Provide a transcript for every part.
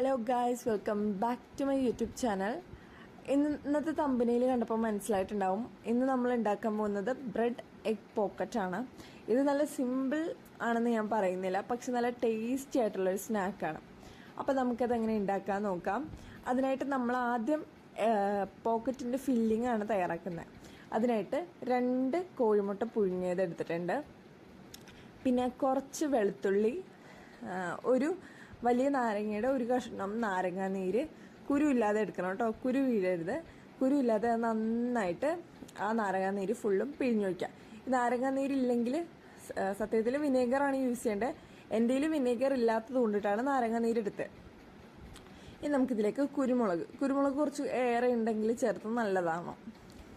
Hello guys, welcome back to my YouTube channel. ഇന്നത്തെ തമ്പനിയിൽ കണ്ടപ്പോൾ മനസ്സിലായിട്ടുണ്ടാവും, ഇന്ന് നമ്മൾ ഉണ്ടാക്കാൻ പോകുന്നത് ബ്രെഡ് എഗ് പോക്കറ്റ് ആണ്. ഇത് നല്ല സിമ്പിൾ ആണെന്ന് ഞാൻ പറയുന്നില്ല, പക്ഷെ നല്ല ടേസ്റ്റി ആയിട്ടുള്ളൊരു സ്നാക്കാണ്. അപ്പോൾ നമുക്കത് എങ്ങനെ ഉണ്ടാക്കാൻ നോക്കാം. അതിനായിട്ട് നമ്മൾ ആദ്യം പോക്കറ്റിൻ്റെ ഫില്ലിംഗ് ആണ് തയ്യാറാക്കുന്നത്. അതിനായിട്ട് 2 കോഴിമുട്ട പുഴുങ്ങിയത് എടുത്തിട്ടുണ്ട്. പിന്നെ കുറച്ച് വെളുത്തുള്ളി, ഒരു വലിയ നാരങ്ങയുടെ ഒരു കഷ്ണം നാരങ്ങ നീര്, കുരുവില്ലാതെ എടുക്കണം കേട്ടോ, കുരു വീഴരുത്. കുരുവില്ലാതെ നന്നായിട്ട് ആ നാരങ്ങ നീര് ഫുള്ളും പിഴിഞ്ഞു വയ്ക്കാം. ഈ നാരങ്ങ നീരില്ലെങ്കിൽ സത്യത്തിൽ വിനേഗറാണ് യൂസ് ചെയ്യേണ്ടത്. എൻ്റെ കയ്യിൽ വിനേഗർ ഇല്ലാത്തത് കൊണ്ടിട്ടാണ് നാരങ്ങ നീരെടുത്തത്. ഇനി നമുക്കിതിലേക്ക് കുരുമുളക് കുറച്ച് ഏറെ ഉണ്ടെങ്കിൽ ചേർത്ത് നല്ലതാണ്.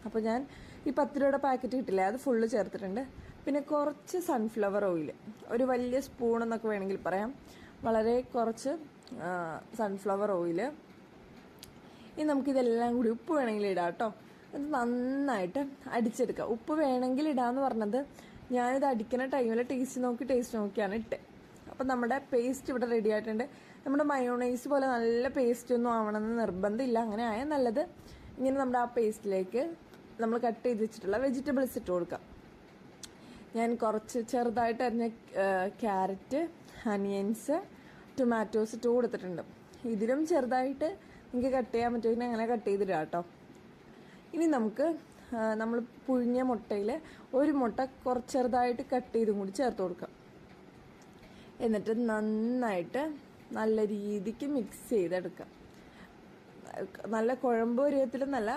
അപ്പോൾ ഞാൻ ഈ 10 രൂപയുടെ പാക്കറ്റ് കിട്ടില്ലേ, അത് ഫുള്ള് ചേർത്തിട്ടുണ്ട്. പിന്നെ കുറച്ച് സൺഫ്ലവർ ഓയിൽ, ഒരു വലിയ സ്പൂൺ എന്നൊക്കെ വേണമെങ്കിൽ പറയാം, വളരെ കുറച്ച് സൺഫ്ലവർ ഓയിൽ. ഇനി നമുക്കിതെല്ലാം കൂടി, ഉപ്പ് വേണമെങ്കിൽ ഇടാം കേട്ടോ. ഇത് നന്നായിട്ട് അടിച്ചെടുക്കുക. ഉപ്പ് വേണമെങ്കിൽ ഇടാമെന്ന് പറഞ്ഞത് ഞാനിത് അടിക്കുന്ന ടൈമിൽ ടേസ്റ്റ് നോക്കിയാണ് ഇട്ടത്. അപ്പം നമ്മുടെ പേസ്റ്റ് ഇവിടെ റെഡി ആയിട്ടുണ്ട്. നമ്മുടെ മയോണൈസ് പോലെ നല്ല പേസ്റ്റ് ഒന്നും ആവണമെന്ന് നിർബന്ധമില്ല, അങ്ങനെ ആയാൽ നല്ലത്. ഇങ്ങനെ നമ്മുടെ ആ പേസ്റ്റിലേക്ക് നമ്മൾ കട്ട് ചെയ്ത് വെച്ചിട്ടുള്ള വെജിറ്റബിൾസ് ഇട്ട് കൊടുക്കാം. ഞാൻ കുറച്ച് ചെറുതായിട്ട് അരിഞ്ഞ ക്യാരറ്റ്, അനിയൻസ്, ടൊമാറ്റോസ് ഇട്ട് കൊടുത്തിട്ടുണ്ട്. ഇതിലും ചെറുതായിട്ട് നിങ്ങൾക്ക് കട്ട് ചെയ്യാൻ പറ്റുമെങ്കിൽ അങ്ങനെ കട്ട് ചെയ്തിടാം കേട്ടോ. ഇനി നമുക്ക് നമ്മൾ പുഴുങ്ങിയ മുട്ടയിൽ ഒരു മുട്ട കുറച്ച് ചെറുതായിട്ട് കട്ട് ചെയ്തും കൂടി ചേർത്ത് കൊടുക്കാം. എന്നിട്ട് നന്നായിട്ട് നല്ല രീതിക്ക് മിക്സ് ചെയ്തെടുക്കാം. നല്ല കുഴമ്പ് പരുവത്തിലെന്നല്ല,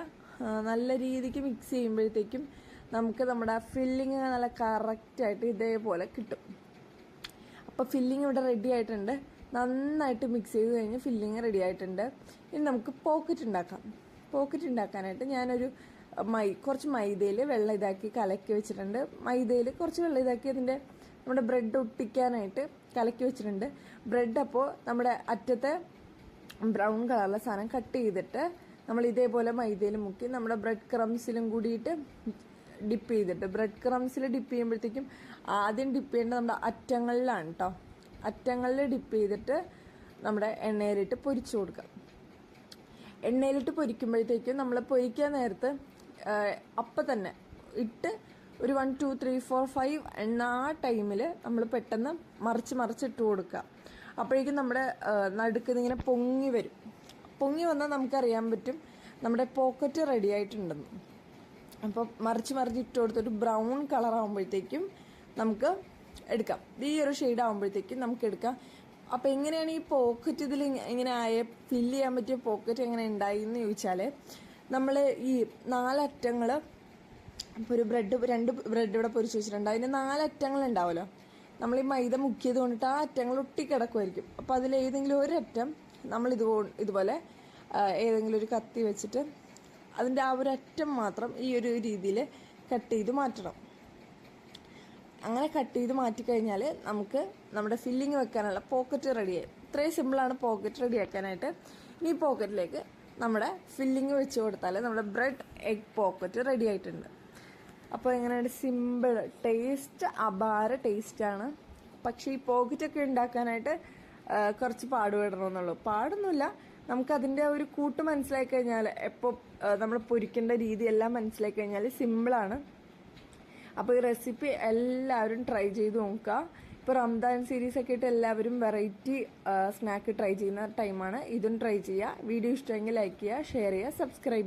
നല്ല രീതിക്ക് മിക്സ് ചെയ്യുമ്പോഴത്തേക്കും നമുക്ക് നമ്മുടെ ആ ഫില്ലിങ് നല്ല കറക്റ്റായിട്ട് ഇതേപോലെ കിട്ടും. അപ്പോൾ ഫില്ലിങ് ഇവിടെ റെഡി ആയിട്ടുണ്ട്. നന്നായിട്ട് മിക്സ് ചെയ്ത് കഴിഞ്ഞ് ഫില്ലിങ് റെഡി ആയിട്ടുണ്ട്. ഇനി നമുക്ക് പോക്കറ്റ് ഉണ്ടാക്കാം. പോക്കറ്റ് ഉണ്ടാക്കാനായിട്ട് ഞാനൊരു കുറച്ച് മൈദയിൽ വെള്ളം ഇതാക്കി കലക്കി വെച്ചിട്ടുണ്ട്. മൈദയിൽ കുറച്ച് വെള്ളം ഇതാക്കി നമ്മുടെ ബ്രെഡ് ഒട്ടിക്കാനായിട്ട് കലക്കി വെച്ചിട്ടുണ്ട്. ബ്രെഡ് അപ്പോൾ നമ്മുടെ അറ്റത്തെ ബ്രൗൺ കളറിലെ സാധനം കട്ട് ചെയ്തിട്ട് നമ്മൾ ഇതേപോലെ മൈദയിൽ മുക്കി നമ്മുടെ ബ്രെഡ് ക്രംസിലും കൂടിയിട്ട് ഡിപ്പ് ചെയ്തിട്ട്, ബ്രെഡ് ക്രംസിൽ ഡിപ്പ് ചെയ്യുമ്പോഴത്തേക്കും ആദ്യം ഡിപ്പ് ചെയ്യേണ്ടത് നമ്മുടെ അറ്റങ്ങളിലാണ് കേട്ടോ. അറ്റങ്ങളിൽ ഡിപ്പ് ചെയ്തിട്ട് നമ്മുടെ എണ്ണയിലിട്ട് പൊരിച്ചു കൊടുക്കാം. എണ്ണയിലിട്ട് പൊരിക്കുമ്പോഴത്തേക്കും നമ്മൾ പൊരിക്കാൻ നേരത്ത് അപ്പം തന്നെ ഇട്ട് ഒരു 1 2 3 4 5 എണ്ണ ആ ടൈമിൽ നമ്മൾ പെട്ടെന്ന് മറിച്ചിട്ട് കൊടുക്കുക. അപ്പോഴേക്കും നമ്മുടെ നടുക്ക് ഇങ്ങനെ പൊങ്ങി വരും. പൊങ്ങി വന്നാൽ നമുക്കറിയാൻ പറ്റും നമ്മുടെ പോക്കറ്റ് റെഡി ആയിട്ടുണ്ടെന്ന്. അപ്പോൾ മറിച്ച് ഇട്ട് കൊടുത്തിട്ട് ബ്രൗൺ കളർ ആകുമ്പോഴത്തേക്കും നമുക്ക് എടുക്കാം. ഈ ഒരു ഷെയ്ഡ് ആകുമ്പോഴത്തേക്കും നമുക്ക് എടുക്കാം. അപ്പോൾ എങ്ങനെയാണ് ഈ പോക്കറ്റ് ഇതിൽ ഇങ്ങനെ ഫില്ല് ചെയ്യാൻ പറ്റിയ പോക്കറ്റ് എങ്ങനെ ഉണ്ടായി എന്ന് ചോദിച്ചാൽ, നമ്മൾ ഈ 4 അറ്റങ്ങൾ, ഇപ്പോൾ ഒരു 2 ബ്രെഡ് ഇവിടെ പൊരിച്ച് വെച്ചിട്ടുണ്ട്, അതിന് 4 അറ്റങ്ങൾ ഉണ്ടാവുമല്ലോ. നമ്മൾ ഈ മൈദ മുക്കിയത് കൊണ്ടിട്ട് ആ അറ്റങ്ങൾ ഒട്ടിക്കിടക്കുമായിരിക്കും. അപ്പോൾ അതിലേതെങ്കിലും ഒരറ്റം നമ്മൾ ഇതുപോലെ ഏതെങ്കിലും ഒരു കത്തി വെച്ചിട്ട് അതിൻ്റെ ആ ഒരു അറ്റം മാത്രം ഈ ഒരു രീതിയിൽ കട്ട് ചെയ്ത് മാറ്റണം. അങ്ങനെ കട്ട് ചെയ്ത് മാറ്റിക്കഴിഞ്ഞാൽ നമുക്ക് നമ്മുടെ ഫില്ലിങ് വെക്കാനുള്ള പോക്കറ്റ് റെഡിയായി. ഇത്രയും സിമ്പിളാണ് പോക്കറ്റ് റെഡിയാക്കാനായിട്ട്. ഇനി പോക്കറ്റിലേക്ക് നമ്മുടെ ഫില്ലിങ് വെച്ച് കൊടുത്താൽ നമ്മുടെ ബ്രെഡ് എഗ് പോക്കറ്റ് റെഡി ആയിട്ടുണ്ട്. അപ്പോൾ എങ്ങനെയാണ്, സിമ്പിൾ, ടേസ്റ്റ് അപാര ടേസ്റ്റാണ്. പക്ഷേ ഈ പോക്കറ്റൊക്കെ ഉണ്ടാക്കാനായിട്ട് കുറച്ച് പാടുപെടണമെന്നുള്ളൂ. പാടൊന്നുമില്ല, നമുക്കതിൻ്റെ ഒരു കൂട്ട് മനസ്സിലാക്കി കഴിഞ്ഞാൽ, എപ്പോൾ നമ്മൾ പൊരിക്കേണ്ട രീതി എല്ലാം മനസ്സിലാക്കി കഴിഞ്ഞാൽ സിമ്പിളാണ്. അപ്പോൾ ഈ റെസിപ്പി എല്ലാവരും ട്രൈ ചെയ്ത് നോക്കുക. ഇപ്പോൾ റംദാൻ സീരീസൊക്കെ ആയിട്ട് എല്ലാവരും വെറൈറ്റി സ്നാക്ക് ട്രൈ ചെയ്യുന്ന ടൈമാണ്. ഇതും ട്രൈ ചെയ്യുക. വീഡിയോ ഇഷ്ടമെങ്കിൽ ലൈക്ക് ചെയ്യുക, ഷെയർ ചെയ്യുക, സബ്സ്ക്രൈബ് ചെയ്യുക.